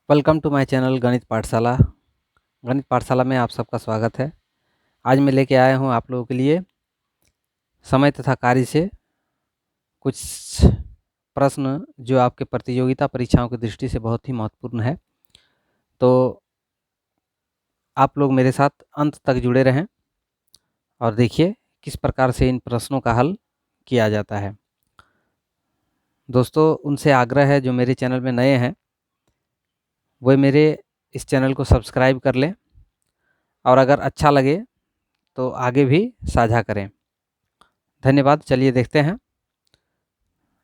Welcome to my channel गणित पाठशाला। गणित पाठशाला में आप सबका स्वागत है। आज मैं लेके आया हूँ आप लोगों के लिए समय तथा कार्य से कुछ प्रश्न जो आपके प्रतियोगिता परीक्षाओं की दृष्टि से बहुत ही महत्वपूर्ण है। तो आप लोग मेरे साथ अंत तक जुड़े रहें और देखिए किस प्रकार से इन प्रश्नों का हल किया जाता है। दोस्तों, उनसे आग्रह है जो मेरे चैनल में नए हैं वो मेरे इस चैनल को सब्सक्राइब कर लें और अगर अच्छा लगे तो आगे भी साझा करें। धन्यवाद। चलिए देखते हैं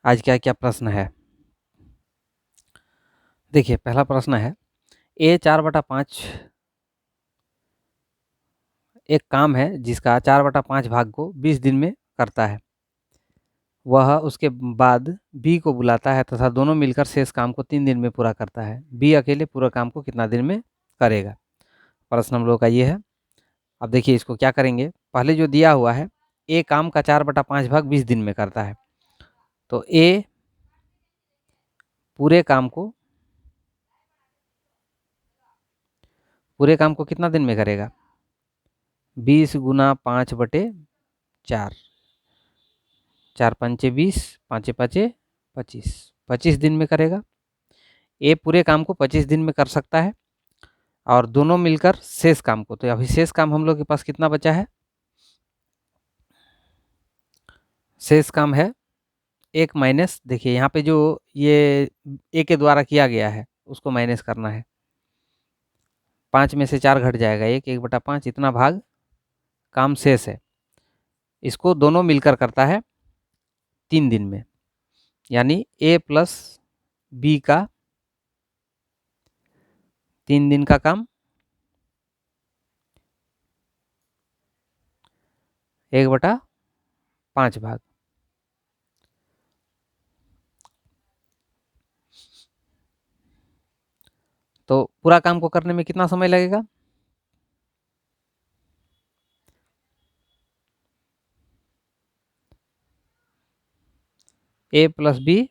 आज क्या क्या प्रश्न है। देखिए, पहला प्रश्न है ए 4/5 एक काम है जिसका 4/5 भाग को 20 दिन में करता है। वह उसके बाद बी को बुलाता है तथा दोनों मिलकर शेष काम को 3 दिन में पूरा करता है। बी अकेले पूरा काम को कितना दिन में करेगा? प्रश्न हम लोग का ये है। अब देखिए इसको क्या करेंगे। पहले जो दिया हुआ है ए काम का 4/5 भाग 20 दिन में करता है, तो ए पूरे काम को कितना दिन में करेगा? 20 गुना 5/4, 4 पंचे 20, 5 5 25, 25 दिन में करेगा। ए पूरे काम को 25 दिन में कर सकता है और दोनों मिलकर शेष काम को, तो अभी शेष काम हम लोग के पास कितना बचा है? शेष काम है एक माइनस, देखिए यहाँ पे जो ये ए के द्वारा किया गया है उसको माइनस करना है। 5 में से 4 घट जाएगा, 1/5 इतना भाग काम शेष है। इसको दोनों मिलकर करता है 3 दिन में, यानी ए प्लस बी का 3 दिन का काम 1/5 भाग। तो पूरा काम को करने में कितना समय लगेगा? ए प्लस बी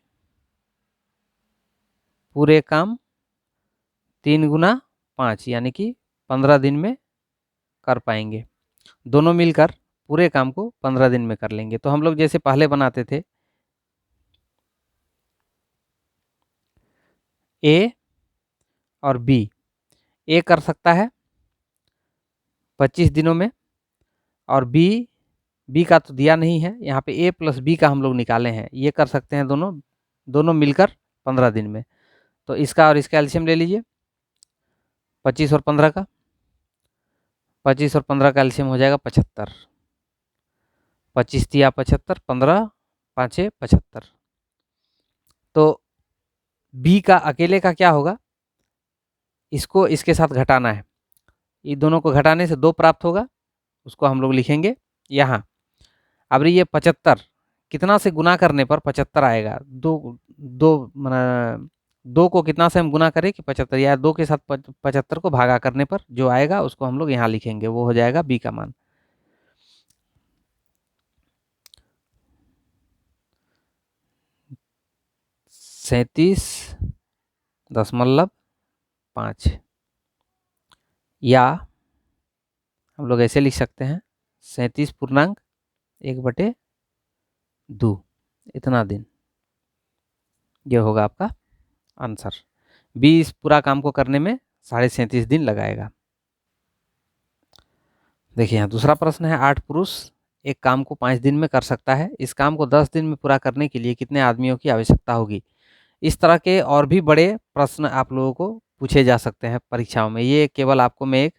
पूरे काम 3 गुना 5 यानी कि 15 दिन में कर पाएंगे। दोनों मिलकर पूरे काम को 15 दिन में कर लेंगे। तो हम लोग जैसे पहले बनाते थे, ए और बी, ए कर सकता है 25 दिनों में और बी का तो दिया नहीं है, यहाँ पे ए प्लस बी का हम लोग निकाले हैं, ये कर सकते हैं दोनों मिलकर 15 दिन में। तो इसका और इसका एलसीएम ले लीजिए, 25 और 15 का, 25 और 15 का एलसीएम हो जाएगा 75। 25 दिया 75, 15 5 75। तो बी का अकेले का क्या होगा? इसको इसके साथ घटाना है, ये दोनों को घटाने से 2 प्राप्त होगा, उसको हम लोग लिखेंगे यहाँ। अब ये 75 कितना से गुना करने पर 75 आएगा? दो को कितना से हम गुना करें कि 75, या 2 के साथ 75 को भागा करने पर जो आएगा उसको हम लोग यहाँ लिखेंगे, वो हो जाएगा बी का मान। (37.5) या हम लोग ऐसे लिख सकते हैं 37.1/2 इतना दिन, ये होगा आपका आंसर। बी इस पूरा काम को करने में 37.5 दिन लगाएगा। देखिए यहाँ दूसरा प्रश्न है, 8 पुरुष एक काम को 5 दिन में कर सकता है। इस काम को 10 दिन में पूरा करने के लिए कितने आदमियों की आवश्यकता होगी? इस तरह के और भी बड़े प्रश्न आप लोगों को पूछे जा सकते हैं परीक्षाओं में। ये केवल आपको मैं एक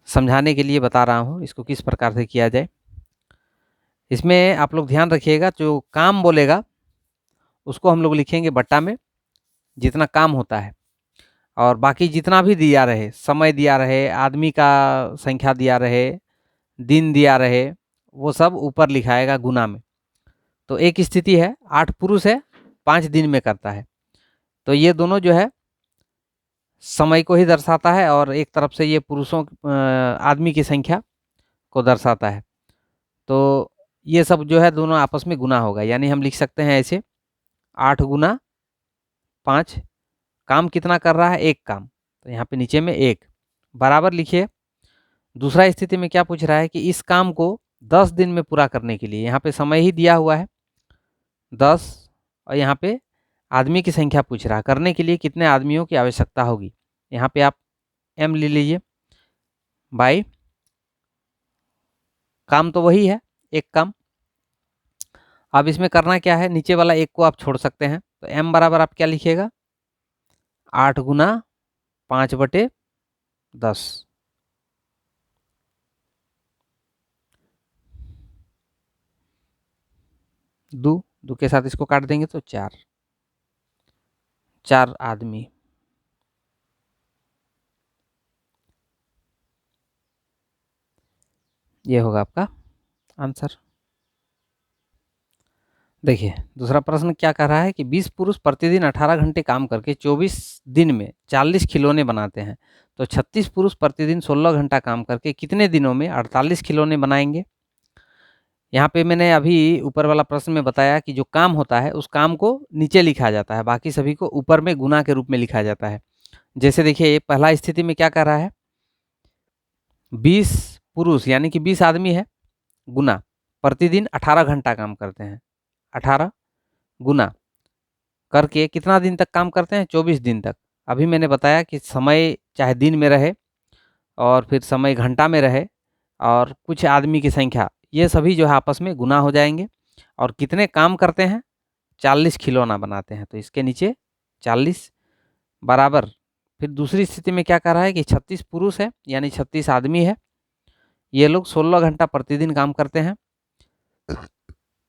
समझाने के लिए बता रहा हूँ इसको किस प्रकार से किया जाए। इसमें आप लोग ध्यान रखिएगा, जो काम बोलेगा उसको हम लोग लिखेंगे बट्टा में, जितना काम होता है, और बाकी जितना भी दिया रहे, समय दिया रहे, आदमी का संख्या दिया रहे, दिन दिया रहे, वो सब ऊपर लिखाएगा गुना में। तो एक स्थिति है 8 पुरुष है 5 दिन में करता है, तो ये दोनों जो है समय को ही दर्शाता है और एक तरफ से ये पुरुषों आदमी की संख्या को दर्शाता है। तो ये सब जो है दोनों आपस में गुना होगा, यानी हम लिख सकते हैं ऐसे 8 गुना 5 काम कितना कर रहा है, एक काम, तो यहाँ पे नीचे में एक बराबर लिखिए। दूसरा स्थिति में क्या पूछ रहा है कि इस काम को 10 दिन में पूरा करने के लिए, यहाँ पे समय ही दिया हुआ है 10, और यहाँ पे आदमी की संख्या पूछ रहा है, करने के लिए कितने आदमियों की आवश्यकता होगी। यहाँ पे आप m ले लीजिए बाई, काम तो वही है, एक काम। अब इसमें करना क्या है, नीचे वाला एक को आप छोड़ सकते हैं, तो m बराबर आप क्या लिखिएगा, 8 गुना 5/10। दो के साथ इसको काट देंगे तो 4 आदमी। ये होगा आपका आंसर। देखिए दूसरा प्रश्न क्या कह रहा है कि 20 पुरुष प्रतिदिन 18 घंटे काम करके 24 दिन में 40 खिलौने बनाते हैं, तो 36 पुरुष प्रतिदिन 16 घंटा काम करके कितने दिनों में 48 खिलौने बनाएंगे। यहाँ पे मैंने अभी ऊपर वाला प्रश्न में बताया कि जो काम होता है उस काम को नीचे लिखा जाता है, बाकी सभी को ऊपर में गुना के रूप में लिखा जाता है। जैसे देखिए पहला स्थिति में क्या कर रहा है, 20 पुरुष यानी कि 20 आदमी है, गुना प्रतिदिन 18 घंटा काम करते हैं, 18 गुना करके कितना दिन तक काम करते हैं, 24 दिन तक। अभी मैंने बताया कि समय चाहे दिन में रहे और फिर समय घंटा में रहे और कुछ आदमी की संख्या, ये सभी जो है आपस में गुना हो जाएंगे। और कितने काम करते हैं, 40 खिलौना बनाते हैं, तो इसके नीचे 40 बराबर। फिर दूसरी स्थिति में क्या कह रहा है कि 36 पुरुष है यानी 36 आदमी है, ये लोग 16 घंटा प्रतिदिन काम करते हैं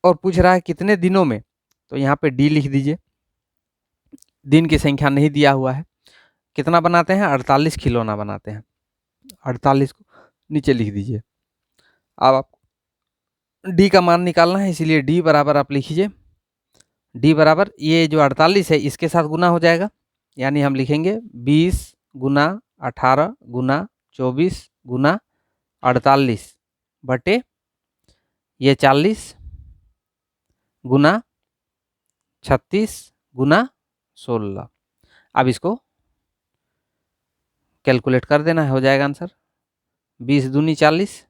और पूछ रहा है कितने दिनों में, तो यहाँ पे डी लिख दीजिए, दिन की संख्या नहीं दिया हुआ है। कितना बनाते हैं, 48 खिलौना बनाते हैं, 48 को नीचे लिख दीजिए। अब आपको डी का मान निकालना है, इसीलिए डी बराबर आप लिखिए, डी बराबर ये जो 48 है इसके साथ गुना हो जाएगा, यानी हम लिखेंगे 20 गुना 18 गुना 24 गुना 48 बटे ये 40 गुना 36 गुना 16। अब इसको कैलकुलेट कर देना है, हो जाएगा आंसर 20 दूनी 40,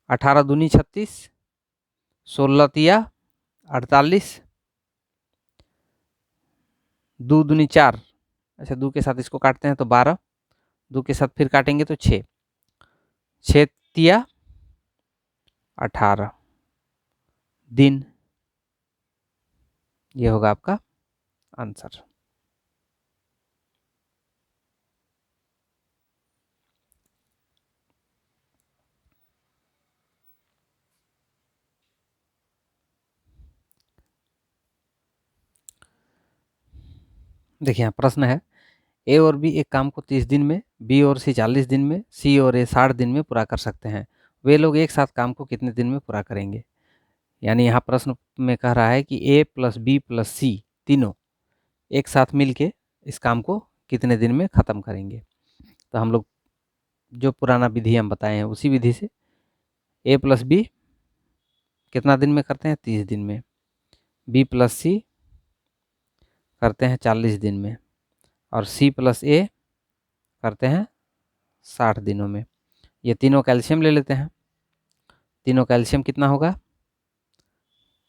18 दूनी 36, 16 तिया 48, 2 दूनी 4, अच्छा 2 के साथ इसको काटते हैं तो 12, 2 के साथ फिर काटेंगे तो 6, 6 तिया 18 दिन। ये होगा आपका आंसर। देखिए यहाँ प्रश्न है, ए और बी एक काम को 30 दिन में, बी और सी 40 दिन में, सी और ए 60 दिन में पूरा कर सकते हैं, वे लोग एक साथ काम को कितने दिन में पूरा करेंगे। यानी यहाँ प्रश्न में कह रहा है कि ए प्लस बी प्लस सी तीनों एक साथ मिलके इस काम को कितने दिन में ख़त्म करेंगे। तो हम लोग जो पुराना विधि हम बताए हैं उसी विधि से ए प्लस बी कितना दिन में करते हैं, 30 दिन में, बी प्लस सी करते हैं 40 दिन में, और सी प्लस ए करते हैं 60 दिनों में। ये तीनों कैल्शियम ले लेते हैं, तीनों कैल्शियम कितना होगा,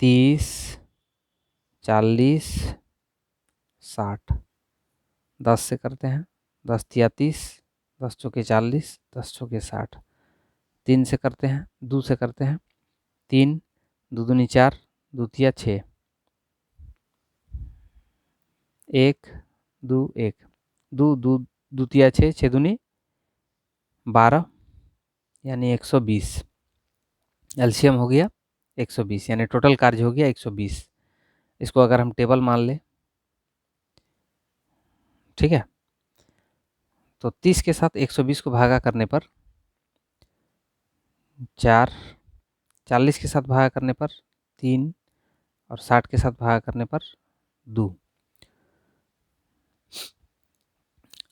30 40 60, 10 से करते हैं, 10 तिया 30, 10 चौके 40, 10 चौके 60, 3 से करते हैं, 2 से करते हैं, 3 2 दूनी 4, 2 तिया 6, 1 2 1, 2 2 2 तिया 6, 6 दूनी 12 यानी 120, एलसीएम हो गया 120, यानी टोटल कार्य हो गया 120। इसको अगर हम टेबल मान लें, ठीक है, तो 30 के साथ 120 को भागा करने पर 4, 40 के साथ भागा करने पर 3 और 60 के साथ भागा करने पर 2।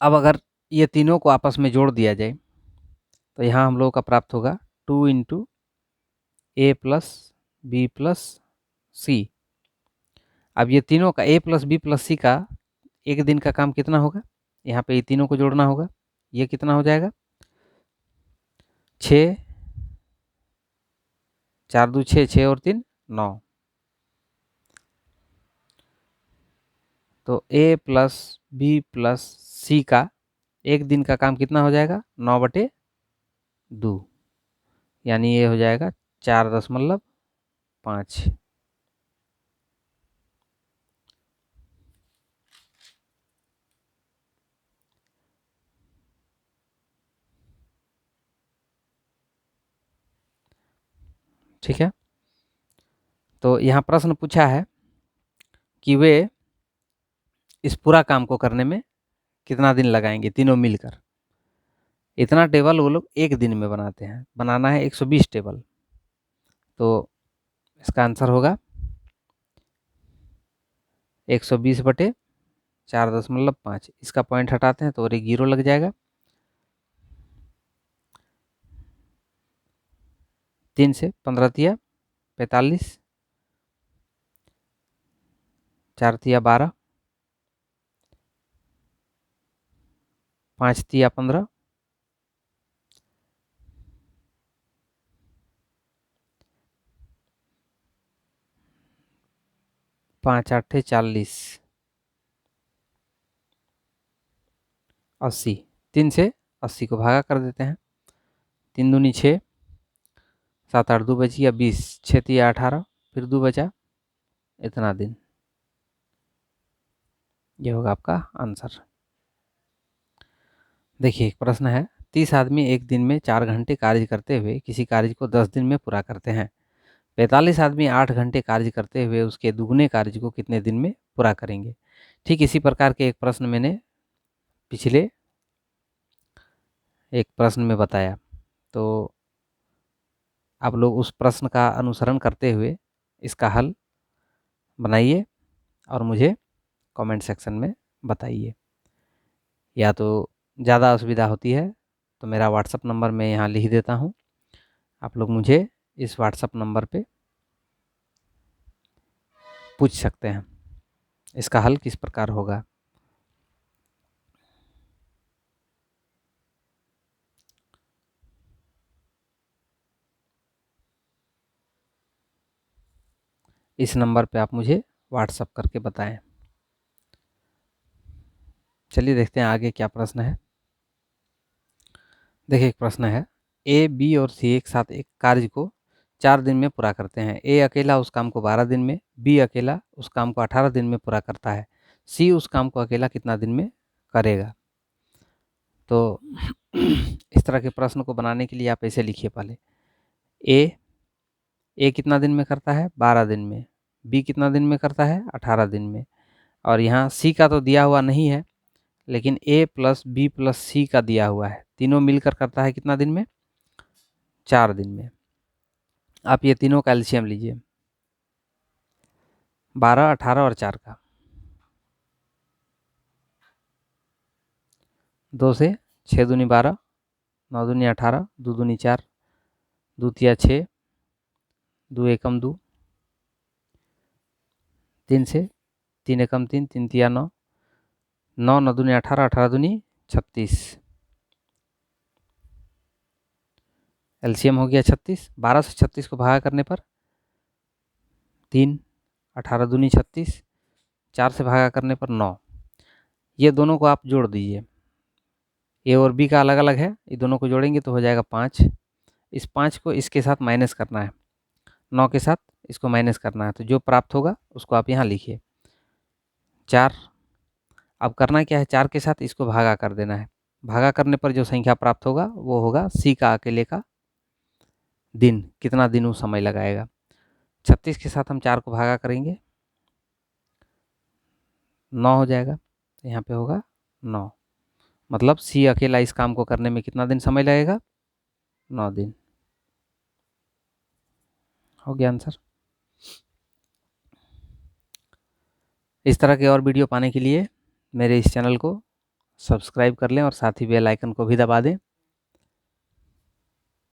अब अगर ये तीनों को आपस में जोड़ दिया जाए तो यहाँ हम लोगों का प्राप्त होगा 2 इंटू ए प्लस बी प्लस सी। अब ये तीनों का ए प्लस बी प्लस सी का एक दिन का काम कितना होगा, यहाँ पे ये तीनों को जोड़ना होगा। ये कितना हो जाएगा, 6, 4 2 6, 6 और 3 9। तो A प्लस बी प्लस सी का एक दिन का काम कितना हो जाएगा, 9/2, यानी ये हो जाएगा 4.5। ठीक है, तो यहाँ प्रश्न पूछा है कि वे इस पूरा काम को करने में कितना दिन लगाएंगे तीनों मिलकर। इतना टेबल वो लोग एक दिन में बनाते हैं, बनाना है 120 टेबल। तो इसका आंसर होगा 120/4.5। इसका पॉइंट हटाते हैं तो और एक 0 लग जाएगा। 3 से 15 तिया 45, 4 तिया 12, 5 तिया 15, 5 8 40, 80। 3 से 80 को भागा कर देते हैं, 3 दूनी 6, 7 8 2 बच गया 20, 6 तिया 18, फिर 2 बचा, इतना दिन। ये होगा आपका आंसर। देखिए एक प्रश्न है, 30 आदमी एक दिन में 4 घंटे कार्य करते हुए किसी कार्य को 10 दिन में पूरा करते हैं। 45 आदमी 8 घंटे कार्य करते हुए उसके दुगने कार्य को कितने दिन में पूरा करेंगे। ठीक इसी प्रकार के एक प्रश्न मैंने पिछले एक प्रश्न में बताया, तो आप लोग उस प्रश्न का अनुसरण करते हुए इसका हल बनाइए और मुझे कमेंट सेक्शन में बताइए। या तो ज़्यादा असुविधा होती है तो मेरा व्हाट्सअप नंबर मैं यहाँ लिख देता हूँ, आप लोग मुझे इस व्हाट्सअप नंबर पे पूछ सकते हैं इसका हल किस प्रकार होगा। इस नंबर पे आप मुझे व्हाट्सअप करके बताएं। चलिए देखते हैं आगे क्या प्रश्न है। देखिए एक प्रश्न है, ए बी और सी एक साथ एक कार्य को 4 दिन में पूरा करते हैं। ए अकेला उस काम को 12 दिन में, बी अकेला उस काम को 18 दिन में पूरा करता है, सी उस काम को अकेला कितना दिन में करेगा। तो इस तरह के प्रश्न को बनाने के लिए आप ऐसे लिखिए, पहले ए कितना दिन में करता है, 12 दिन में, बी कितना दिन में करता है, 18 दिन में, और यहाँ सी का तो दिया हुआ नहीं है, लेकिन ए प्लस बी प्लस सी का दिया हुआ है, तीनों मिलकर करता है कितना दिन में, 4 दिन में। आप ये तीनों का एलसीएम लीजिए, 12 18 और 4 का, 2 से 6 दूनी 12, 9 दूनी 18, 2 दूनी 4, 2 तिया 6, 2 एकम 2, 3 से 3 एकम 3, 3 तिया 9, 9 9 दूनी 18, 18 दूनी 36, एलसीएम हो गया 36। 12 से 36 को भागा करने पर 3, 18 दूनी 36, 4 से भागा करने पर 9। ये दोनों को आप जोड़ दीजिए, ए और बी का अलग अलग है, ये दोनों को जोड़ेंगे तो हो जाएगा 5। इस 5 को इसके साथ माइनस करना है, 9 के साथ इसको माइनस करना है, तो जो प्राप्त होगा उसको आप यहाँ लिखिए 4। अब करना क्या है, 4 के साथ इसको भागा कर देना है, भागा करने पर जो संख्या प्राप्त होगा वो होगा सी का अकेले का दिन, कितना दिन वो समय लगाएगा। 36 के साथ हम 4 को भागा करेंगे, 9 हो जाएगा, तो यहाँ पे होगा 9, मतलब सी अकेला इस काम को करने में कितना दिन समय लगेगा, 9 दिन। हो गया आंसर। इस तरह के और वीडियो पाने के लिए मेरे इस चैनल को सब्सक्राइब कर लें और साथ ही बेल आइकन को भी दबा दें।